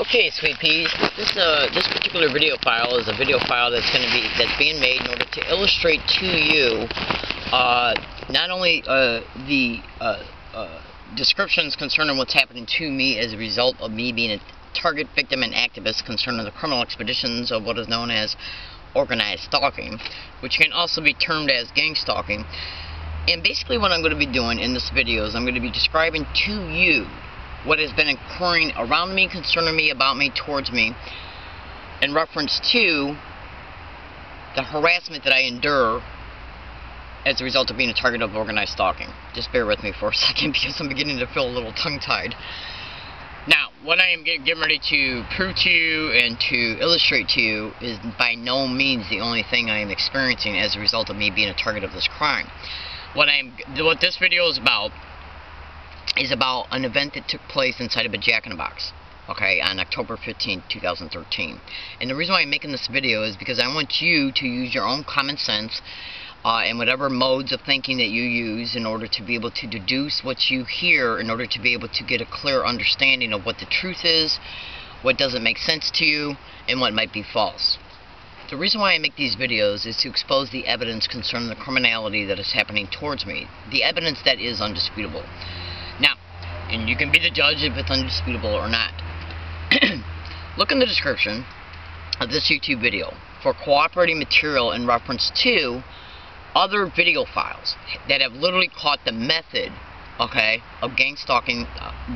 Okay, sweet peas. This particular video file is a video file that's being made in order to illustrate to you not only the descriptions concerning what's happening to me as a result of me being a target, victim, and activist concerning the criminal expeditions of what is known as organized stalking, which can also be termed as gang stalking. And basically what I'm going to be doing in this video is I'm going to be describing to you what has been occurring around me, concerning me, about me, towards me, in reference to the harassment that I endure as a result of being a target of organized stalking. Just bear with me for a second because I'm beginning to feel a little tongue-tied. Now, what I am getting ready to prove to you and to illustrate to you is by no means the only thing I am experiencing as a result of me being a target of this crime. What this video is about an event that took place inside of a Jack-in-the-Box, okay, on October 15, 2013. And the reason why I'm making this video is because I want you to use your own common sense and whatever modes of thinking that you use in order to be able to deduce what you hear, in order to be able to get a clear understanding of what the truth is, what doesn't make sense to you, and what might be false. The reason why I make these videos is to expose the evidence concerning the criminality that is happening towards me, the evidence that is undisputable. Now, and you can be the judge if it's undisputable or not. Look in the description of this YouTube video for cooperating material in reference to other video files that have literally caught the method, okay, of gang stalking,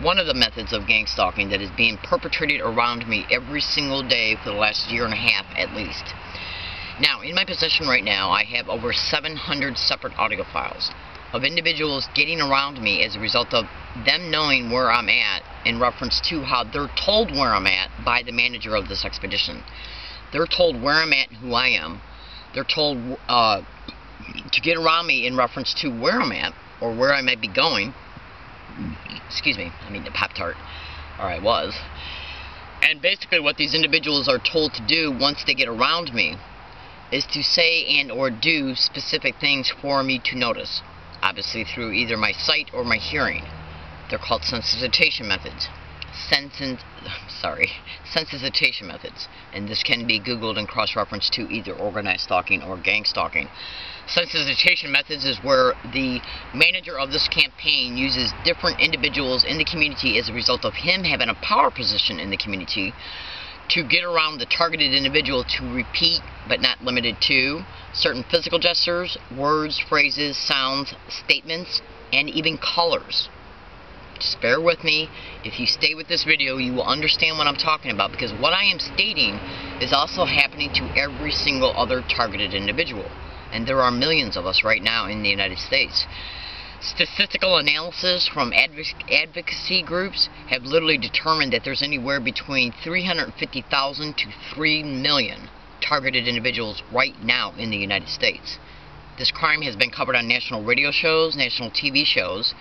one of the methods of gang stalking that is being perpetrated around me every single day for the last year and a half at least. Now, in my possession right now, I have over 700 separate audio files of individuals getting around me as a result of them knowing where I'm at in reference to how they're told where I'm at by the manager of this expedition. They're told where I'm at and who I am. They're told to get around me in reference to where I'm at or where I might be going. Excuse me, I mean the Pop-Tart, or I was. And basically what these individuals are told to do once they get around me is to say and or do specific things for me to notice. Obviously through either my sight or my hearing. They're called sensitization methods. Sensitization methods. And this can be Googled and cross-referenced to either organized stalking or gang stalking. Sensitization methods is where the manager of this campaign uses different individuals in the community as a result of him having a power position in the community to get around the targeted individual to repeat, but not limited to, certain physical gestures, words, phrases, sounds, statements, and even colors. Just bear with me. If you stay with this video, you will understand what I'm talking about, because what I am stating is also happening to every single other targeted individual. And there are millions of us right now in the United States. Statistical analysis from advocacy groups have literally determined that there's anywhere between 350,000 to 3 million targeted individuals right now in the United States. This crime has been covered on national radio shows, national TV shows,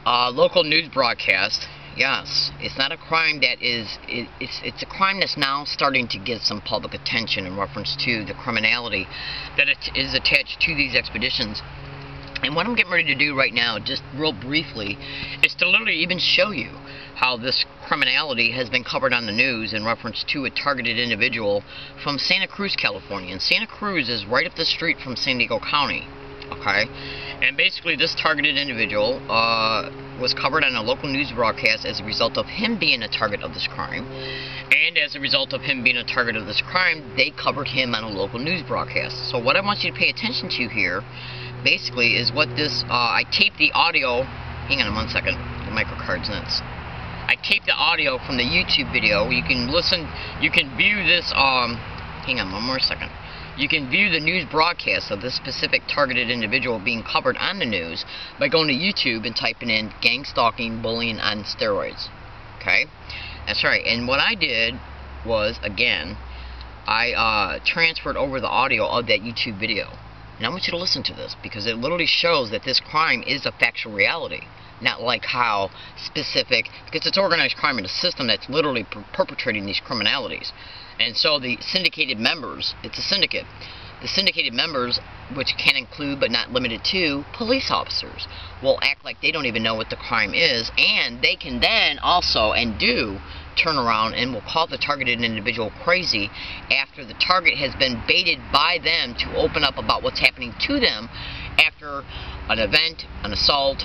local news broadcasts. Yes, it's not a crime that is, it's a crime that's now starting to get some public attention in reference to the criminality that is attached to these expeditions. And what I'm getting ready to do right now, just real briefly, is to literally even show you how this criminality has been covered on the news in reference to a targeted individual from Santa Cruz, California. And Santa Cruz is right up the street from San Diego County, okay? And basically this targeted individual was covered on a local news broadcast as a result of him being a target of this crime. And as a result of him being a target of this crime, they covered him on a local news broadcast. So what I want you to pay attention to here basically is what this, I taped the audio, hang on 1 second, the microcard's nuts. I taped the audio from the YouTube video. You can listen, you can view this, hang on 1 more second. You can view the news broadcast of this specific targeted individual being covered on the news by going to YouTube and typing in gang stalking, bullying on steroids. Okay? That's right. And what I did was, again, I transferred over the audio of that YouTube video. And I want you to listen to this because it literally shows that this crime is a factual reality. Not like how specific, because it's organized crime in a system that's literally perpetrating these criminalities. And so the syndicated members, it's a syndicate. The syndicated members, which can include but not limited to police officers, will act like they don't even know what the crime is, and they can then also and do turnaround and will call the targeted individual crazy after the target has been baited by them to open up about what's happening to them after an event, an assault.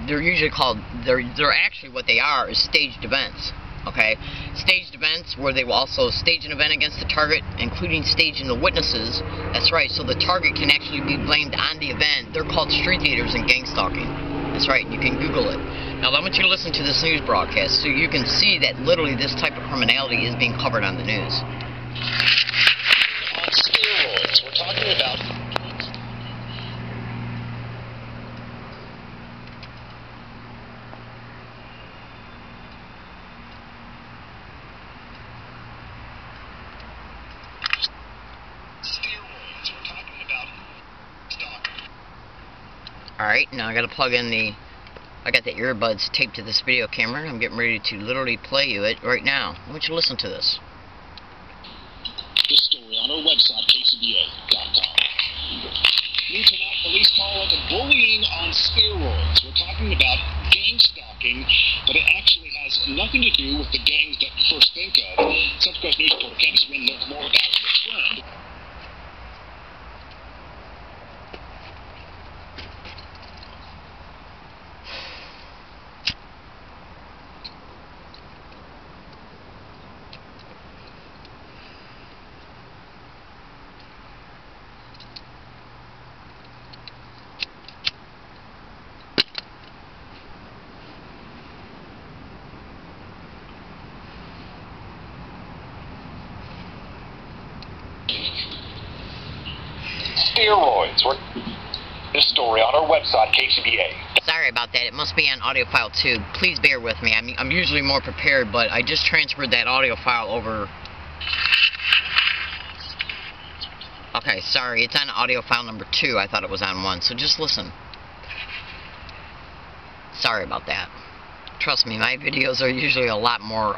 They're usually called, they're actually what they are is staged events. Okay, staged events where they will also stage an event against the target, including staging the witnesses. That's right, so the target can actually be blamed on the event. They're called street theaters and gang stalking. That's right, you can Google it. Now I want you to listen to this news broadcast so you can see that literally this type of criminality is being covered on the news. On steroids, we're talking about Alright, now I gotta plug in I got the earbuds taped to this video camera, and I'm getting ready to literally play you it right now. I want you to listen to this. This story on our website, kcba.com. Need to not police call it bullying on steroids. We're talking about gang stalking, but it actually has nothing to do with the gangs that you first think of. Subsequent news reporter Candace Wynn learned more about the trend. Steroids. This story on our website, KCBA. Sorry about that. It must be on audio file too. Please bear with me. I'm usually more prepared, but I just transferred that audio file over. Okay, sorry. It's on audio file number 2. I thought it was on 1, so just listen. Sorry about that. Trust me, my videos are usually a lot more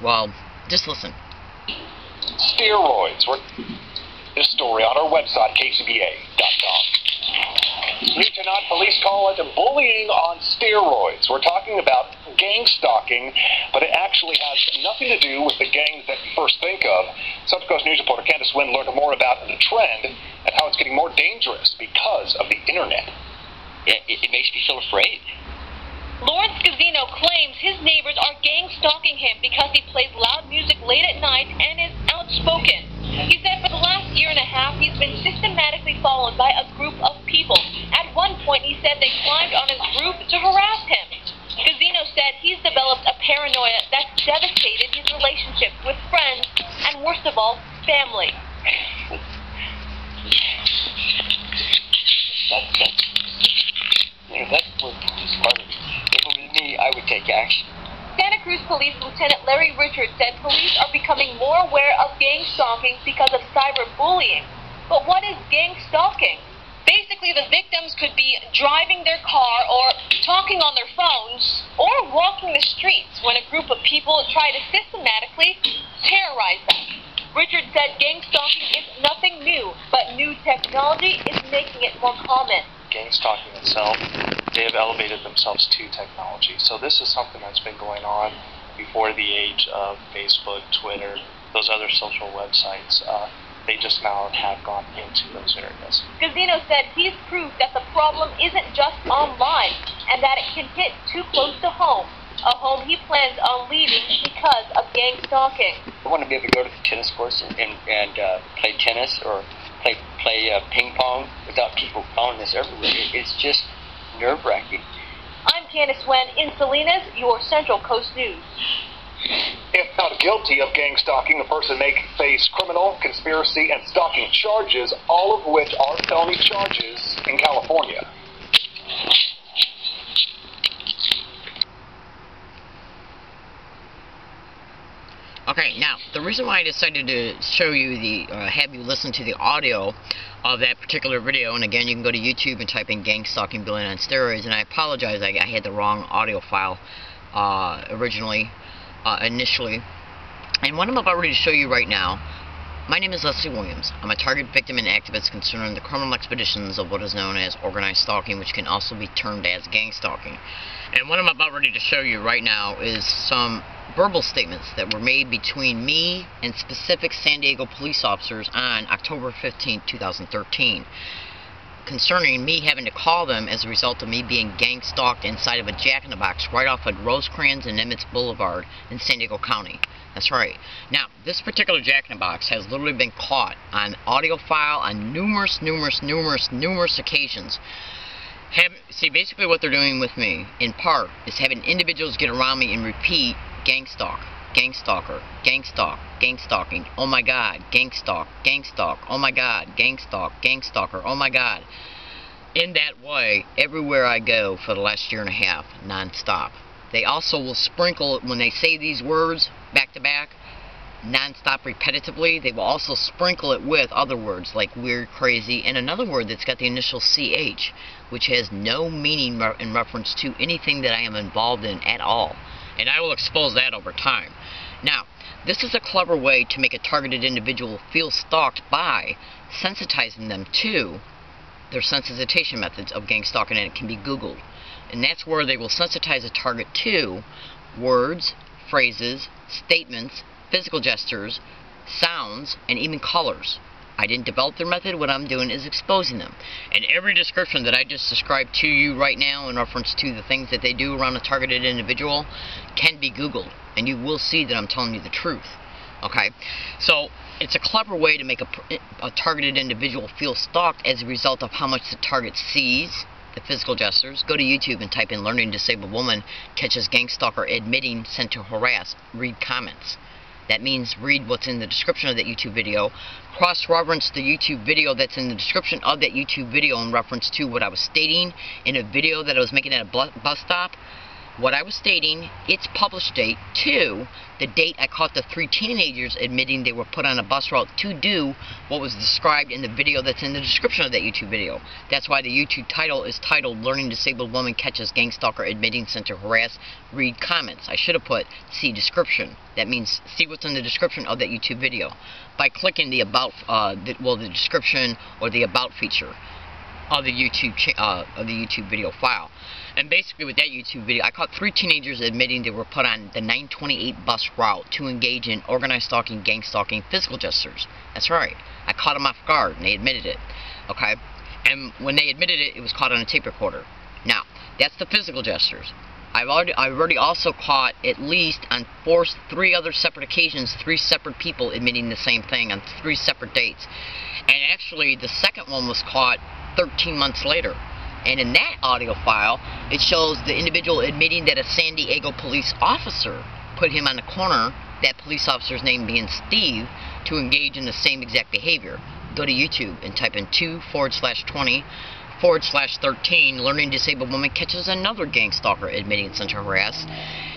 well, just listen. Steroids. This story on our website, kcba.com. Need to not police call it bullying on steroids. We're talking about gang stalking, but it actually has nothing to do with the gangs that you first think of. Subsequent news reporter Candace Wynn learned more about the trend and how it's getting more dangerous because of the internet. It makes me feel afraid. Lawrence Gazino claims his neighbors are gang stalking him because he plays loud music late at night and is outspoken. He said for the last year and a half he's been systematically followed by a group of people. At one point he said they climbed on his roof to harass him. Gazino said he's developed a paranoia that's devastated his relationships with friends and, worst of all, family. That's what smart. If it was me, I would take action. Santa Cruz Police Lieutenant Larry Richards said police are becoming more aware of gang stalking because of cyberbullying. But what is gang stalking? Basically, the victims could be driving their car or talking on their phones or walking the streets when a group of people try to systematically terrorize them. Richards said gang stalking is nothing new, but new technology is making it more common. Gang stalking itself, they have elevated themselves to technology. So this is something that's been going on before the age of Facebook, Twitter, those other social websites. They just now have gone into those areas. Gazino said he's proof that the problem isn't just online and that it can hit too close to home, a home he plans on leaving because of gang stalking. I want to be able to go to the tennis courts and play tennis or play ping pong without people following us everywhere. It's just nerve-wracking. I'm Candace Wynn in Salinas, your Central Coast News. If found guilty of gang stalking, the person may face criminal, conspiracy, and stalking charges, all of which are felony charges in California. Okay, now, the reason why I decided to show you have you listen to the audio of that particular video, and again, you can go to YouTube and type in gang stalking bullying on steroids, and I apologize, I had the wrong audio file initially. And what I'm about ready to show you right now My name is Leslie Williams. I'm a target victim and activist concerning the criminal expeditions of what is known as organized stalking, which can also be termed as gang stalking. And what I'm about ready to show you right now is some verbal statements that were made between me and specific San Diego police officers on October 15, 2013. Concerning me having to call them as a result of me being gang stalked inside of a jack-in-the-box right off of Rosecrans and Nimitz Boulevard in San Diego County. That's right. Now, this particular jack-in-the-box has literally been caught on audio file on numerous occasions. See, basically what they're doing with me, in part, is having individuals get around me and repeat gang stalk, gang stalker, gang stalk, gang stalking, oh my god, gang stalk, oh my god, gang stalk, gang stalker, oh my god. In that way, everywhere I go for the last year and a half, non-stop. They also will sprinkle, when they say these words back to back, non-stop repetitively, they will also sprinkle it with other words like weird, crazy, and another word that's got the initial CH, which has no meaning in reference to anything that I am involved in at all. And I will expose that over time. Now, this is a clever way to make a targeted individual feel stalked by sensitizing them to their sensitization methods of gang stalking, and it can be Googled. And that's where they will sensitize a target to words, phrases, statements, physical gestures, sounds, and even colors. I didn't develop their method. What I'm doing is exposing them. And every description that I just described to you right now in reference to the things that they do around a targeted individual can be Googled. And you will see that I'm telling you the truth. Okay? So, it's a clever way to make a targeted individual feel stalked as a result of how much the target sees the physical gestures. Go to YouTube and type in "learning disabled woman catches gang stalker admitting sent to harass." Read comments. That means read what's in the description of that YouTube video, cross-reference the YouTube video that's in the description of that YouTube video in reference to what I was stating in a video that I was making at a bus stop. What I was stating, its published date, to the date I caught the 3 teenagers admitting they were put on a bus route to do what was described in the video that's in the description of that YouTube video. That's why the YouTube title is titled "Learning Disabled Woman Catches Gang Stalker Admitting Sent to Harass." Read comments. I should have put see description. That means see what's in the description of that YouTube video by clicking the about, the description or the about feature of the YouTube video file. And basically with that YouTube video, I caught 3 teenagers admitting they were put on the 928 bus route to engage in organized stalking, gang stalking, physical gestures. That's right. I caught them off guard and they admitted it. Okay? And when they admitted it, it was caught on a tape recorder. Now, that's the physical gestures. I've already also caught at least on 3 other separate occasions, 3 separate people admitting the same thing on 3 separate dates. And actually, the second one was caught 13 months later. And in that audio file, it shows the individual admitting that a San Diego police officer put him on the corner, that police officer's name being Steve, to engage in the same exact behavior. Go to YouTube and type in 2/20/13 "Learning Disabled Woman Catches Another Gang Stalker Admitting Sent to Harass."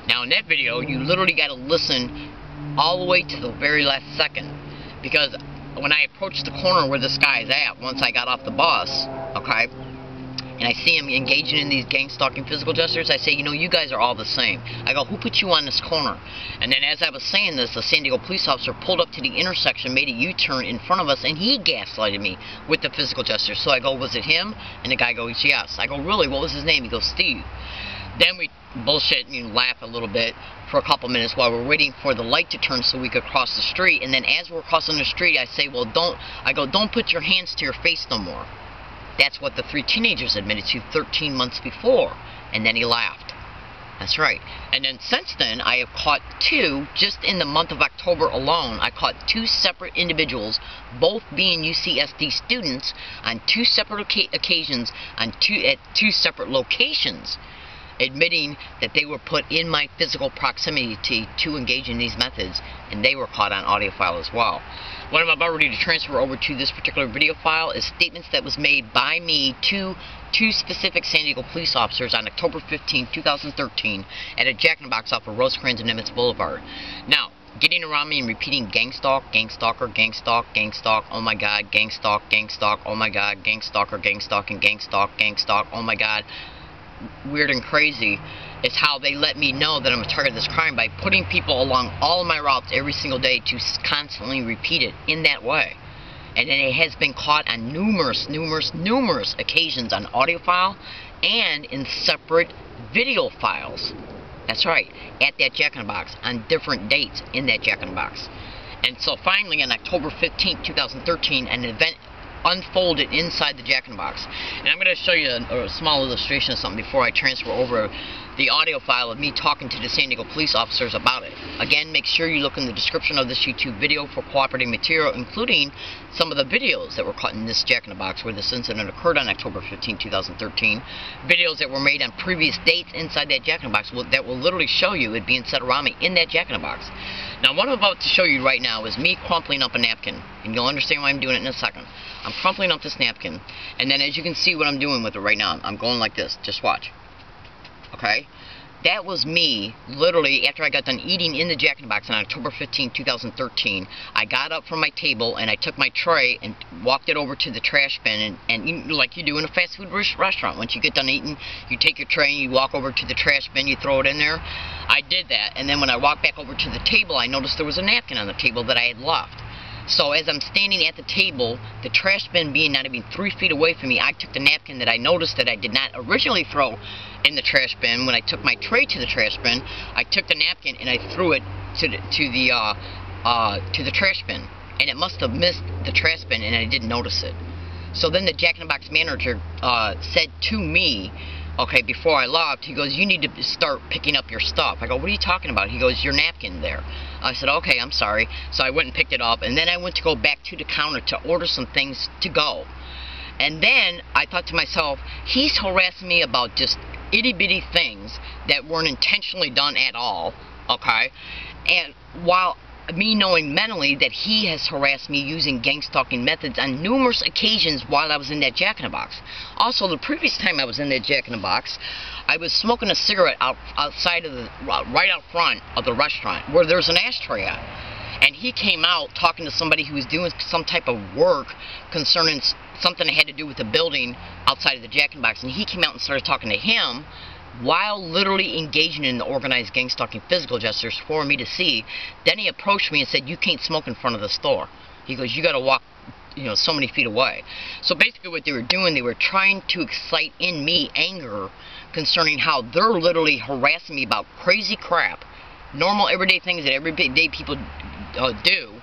Now in that video, you literally got to listen all the way to the very last second. Because when I approached the corner where this guy is at, once I got off the bus, okay, and I see him engaging in these gang stalking physical gestures, I say, you know, you guys are all the same. I go, who put you on this corner? And then as I was saying this, the San Diego police officer pulled up to the intersection, made a U-turn in front of us, and he gaslighted me with the physical gestures. So I go, was it him? And the guy goes, yes. I go, really? What was his name? He goes, Steve. Then we bullshit and laugh a little bit for a couple minutes while we're waiting for the light to turn so we could cross the street. And then as we're crossing the street, I say, well, don't put your hands to your face no more. That's what the 3 teenagers admitted to 13 months before. And then he laughed. That's right. And then since then, I have caught 2, just in the month of October alone, I caught 2 separate individuals, both being UCSD students, on 2 separate occasions, at 2 separate locations, admitting that they were put in my physical proximity to engage in these methods, and they were caught on audio file as well. What I'm about ready to transfer over to this particular video file is statements that was made by me to 2 specific San Diego police officers on October 15, 2013 at a jack-in-the-box off of Rosecrans and Nimitz Boulevard. Now, getting around me and repeating gang stalk, gang stalker, gang stalk, oh my god, gang stalk, oh my god, gang stalker, gang stalking, gang stalk, oh my god, weird and crazy. is how they let me know that I'm a target of this crime, by putting people along all of my routes every single day to constantly repeat it in that way. And then it has been caught on numerous occasions on audio file and in separate video files. That's right, at that Jack-in-the-Box on different dates in that Jack-in-the-Box. And so finally on October 15th, 2013, an event unfolded inside the Jack-in-the-Box. And I'm going to show you a small illustration of something before I transfer over the audio file of me talking to the San Diego police officers about it. Again, make sure you look in the description of this YouTube video for cooperating material, including some of the videos that were caught in this Jack-in-the-Box where this incident occurred on October 15, 2013. Videos that were made on previous dates inside that Jack-in-the-Box that will literally show you it being set around me in that Jack-in-the-Box. Now, what I'm about to show you right now is me crumpling up a napkin, and you'll understand why I'm doing it in a second. I'm crumpling up this napkin, and then as you can see what I'm doing with it right now, I'm going like this. Just watch. Okay? That was me, literally, after I got done eating in the Jack-in-the-Box on October 15, 2013, I got up from my table and I took my tray and walked it over to the trash bin, and like you do in a fast food restaurant. Once you get done eating, you take your tray and you walk over to the trash bin, you throw it in there. I did that, and then when I walked back over to the table, I noticed there was a napkin on the table that I had left. So as I'm standing at the table, the trash bin being not even 3 feet away from me, I took the napkin that I noticed that I did not originally throw in the trash bin. When I took my tray to the trash bin, I took the napkin and I threw it to the trash bin, and it must have missed the trash bin, and I didn't notice it. So then the Jack-in-the-Box manager said to me, okay, before I left, he goes, "You need to start picking up your stuff." I go, "What are you talking about?" He goes, "Your napkin there." I said, "Okay, I'm sorry." So I went and picked it up, and then I went to go back to the counter to order some things to go. And then I thought to myself, he's harassing me about just itty-bitty things that weren't intentionally done at all, okay? And while me knowing mentally that he has harassed me using gang-stalking methods on numerous occasions while I was in that Jack-in-the-Box. Also, the previous time I was in that Jack-in-the-Box, I was smoking a cigarette outside of right out front of the restaurant where there's an ashtray at. And he came out talking to somebody who was doing some type of work concerning something that had to do with the building outside of the Jack-in-the-Box. And he came out and started talking to him while literally engaging in the organized gang-stalking physical gestures for me to see. Then he approached me and said, "You can't smoke in front of the store." He goes, "You got to walk, so many feet away." So basically what they were doing, they were trying to excite in me anger concerning how they're literally harassing me about crazy crap, normal everyday things that everyday people do,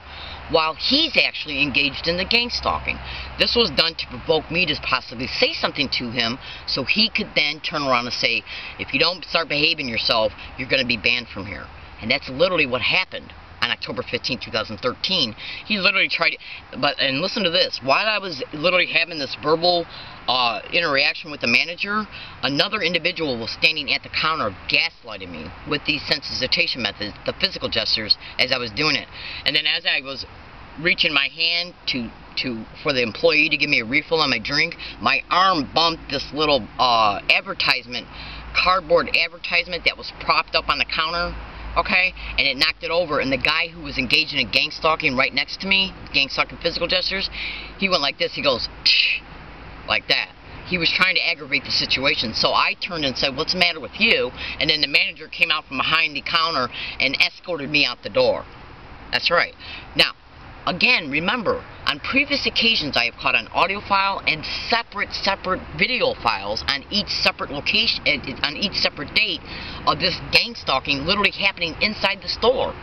while he's actually engaged in the gang stalking. This was done to provoke me to possibly say something to him so he could then turn around and say, "If you don't start behaving yourself, you're going to be banned from here." And that's literally what happened on October 15, 2013. He literally tried, and listen to this, while I was literally having this verbal interaction with the manager, another individual was standing at the counter gaslighting me with these sensitization methods, the physical gestures, as I was doing it. And then as I was reaching my hand for the employee to give me a refill on my drink, my arm bumped this little cardboard advertisement that was propped up on the counter, okay, and it knocked it over, and the guy who was engaged in gang stalking right next to me, gang stalking physical gestures, he went like this, he goes, "Tsh," like that. He was trying to aggravate the situation, so I turned and said, "What's the matter with you?" And then the manager came out from behind the counter and escorted me out the door. That's right. Now, again, remember, on previous occasions I have caught an audio file and separate video files on each separate location, on each separate date of this gang stalking literally happening inside the store.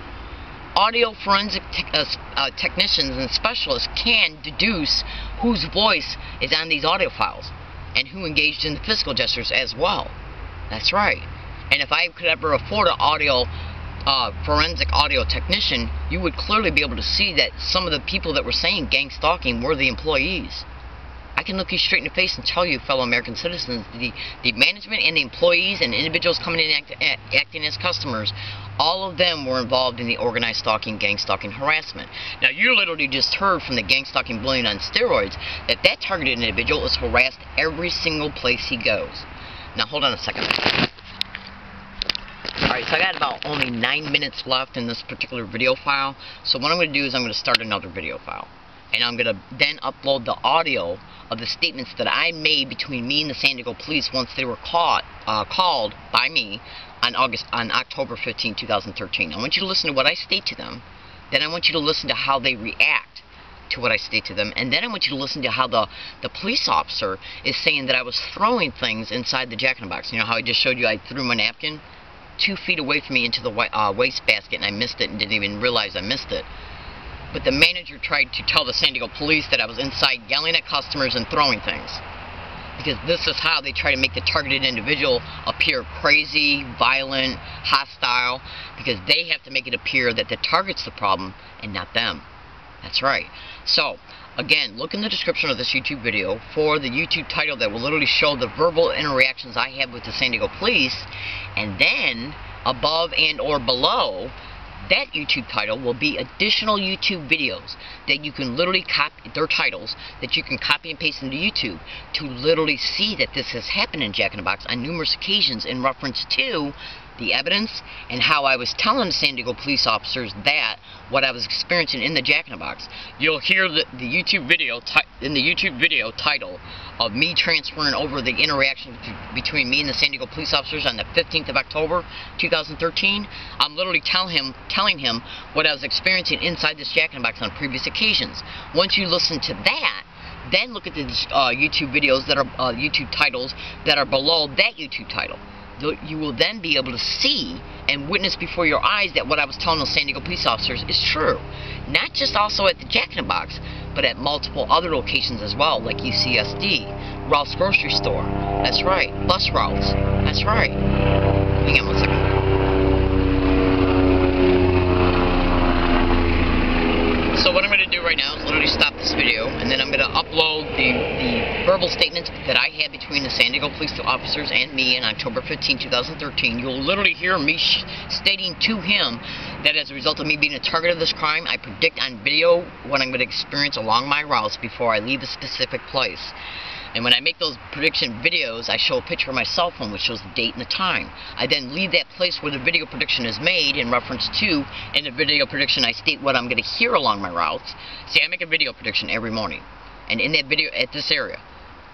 Audio forensic technicians and specialists can deduce whose voice is on these audio files and who engaged in the physical gestures as well. That's right. And if I could ever afford an forensic audio technician, you would clearly be able to see that some of the people that were saying gang stalking were the employees. I can look you straight in the face and tell you, fellow American citizens, the management and the employees and individuals coming in acting as customers, all of them were involved in the organized stalking, gang stalking, harassment. Now, you literally just heard from the gang stalking bullying on steroids that targeted individual is harassed every single place he goes. Now, hold on a second. Alright, so I got about only 9 minutes left in this particular video file. So what I'm going to do is I'm going to start another video file. and I'm going to then upload the audio of the statements that I made between me and the San Diego police once they were called by me on October 15, 2013. I want you to listen to what I state to them. Then I want you to listen to how they react to what I state to them. And then I want you to listen to how the police officer is saying that I was throwing things inside the jack-in-the-box. You know how I just showed you I threw my napkin 2 feet away from me into the wastebasket, and I missed it and didn't even realize I missed it. But the manager tried to tell the San Diego police that I was inside yelling at customers and throwing things. Because this is how they try to make the targeted individual appear crazy, violent, hostile, because they have to make it appear that the target's the problem and not them. That's right. So, again, look in the description of this YouTube video for the YouTube title that will literally show the verbal interactions I had with the San Diego police, and then above and or below that YouTube title will be additional YouTube videos that you can literally copy, their titles, that you can copy and paste into YouTube to literally see that this has happened in Jack in the Box on numerous occasions in reference to the evidence and how I was telling the San Diego police officers that what I was experiencing in the Jack in the Box. You'll hear the YouTube video in the YouTube video title of me transferring over the interaction between me and the San Diego police officers on the 15th of October 2013. I'm literally telling him what I was experiencing inside this Jack in the Box on previous occasions. Once you listen to that, then look at the YouTube videos that are YouTube titles that are below that YouTube title. You will then be able to see and witness before your eyes that what I was telling those San Diego police officers is true. Not just also at the Jack in the Box, but at multiple other locations as well, like UCSD, Ralph's Grocery Store. That's right. Bus routes. That's right. Hang on one second. So what I'm going to do right now is literally stop this video, and then I'm going to upload the verbal statements that I had between the San Diego police officers and me on October 15, 2013. You'll literally hear me stating to him that as a result of me being a target of this crime, I predict on video what I'm going to experience along my routes before I leave a specific place. And when I make those prediction videos, I show a picture of my cell phone which shows the date and the time. I then leave that place where the video prediction is made in reference to, in the video prediction I state what I'm going to hear along my routes. See, I make a video prediction every morning. And in that video, at this area.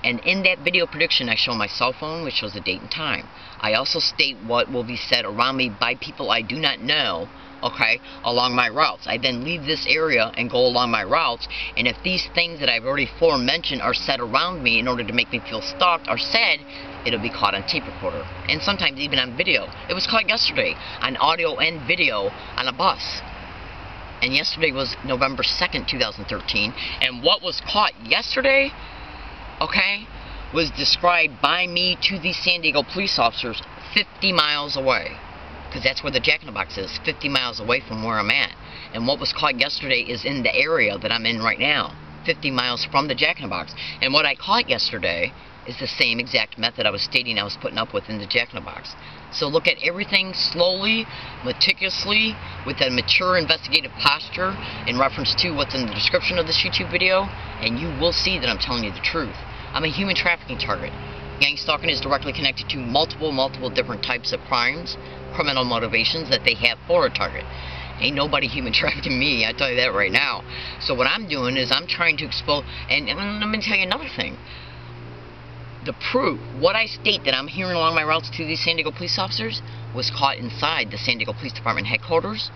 And in that video prediction, I show my cell phone, which shows the date and time. I also state what will be said around me by people I do not know, okay, along my routes. I then leave this area and go along my routes, and if these things that I've already mentioned are said around me in order to make me feel stalked are said, it'll be caught on tape recorder, and sometimes even on video. It was caught yesterday on audio and video on a bus. And yesterday was November 2nd, 2013, and what was caught yesterday, okay, was described by me to the San Diego police officers 50 miles away. Because that's where the Jack in the Box is, 50 miles away from where I'm at. And what was caught yesterday is in the area that I'm in right now, 50 miles from the Jack in the Box. And what I caught yesterday is the same exact method I was stating I was putting up with in the Jack in the Box. So look at everything slowly, meticulously, with a mature investigative posture in reference to what's in the description of this YouTube video, and you will see that I'm telling you the truth. I'm a human trafficking target. Gang stalking is directly connected to multiple different types of crimes, criminal motivations that they have for a target. Ain't nobody human trafficking me, I tell you that right now. So what I'm doing is I'm trying to expose, and let me tell you another thing. The proof, what I state that I'm hearing along my routes to these San Diego police officers was caught inside the San Diego Police Department headquarters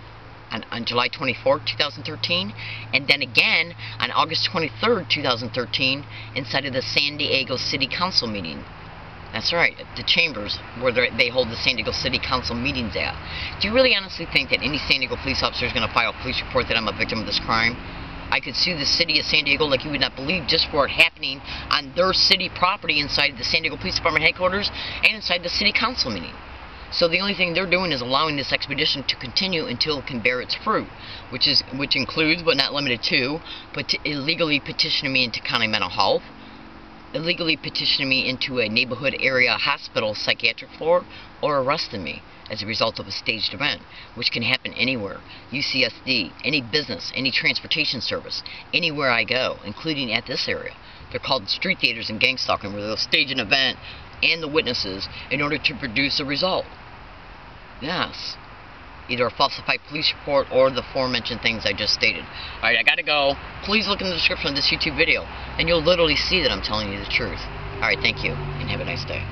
on July 24, 2013, and then again on August 23rd, 2013, inside of the San Diego City Council meeting. That's right, the chambers where they hold the San Diego City Council meetings at. Do you really honestly think that any San Diego police officer is going to file a police report that I'm a victim of this crime? I could sue the city of San Diego like you would not believe just for it happening on their city property inside the San Diego Police Department headquarters and inside the City Council meeting. So the only thing they're doing is allowing this expedition to continue until it can bear its fruit, which includes, but not limited to, illegally petitioning me into county mental health, illegally petitioning me into a neighborhood area hospital psychiatric floor, or arresting me as a result of a staged event, which can happen anywhere. UCSD, any business, any transportation service, anywhere I go, including at this area. They're called street theaters and gang stalking, where they'll stage an event and the witnesses in order to produce a result. Yes. either a falsified police report or the aforementioned things I just stated. Alright, I gotta go. Please look in the description of this YouTube video, and you'll literally see that I'm telling you the truth. Alright, thank you, and have a nice day.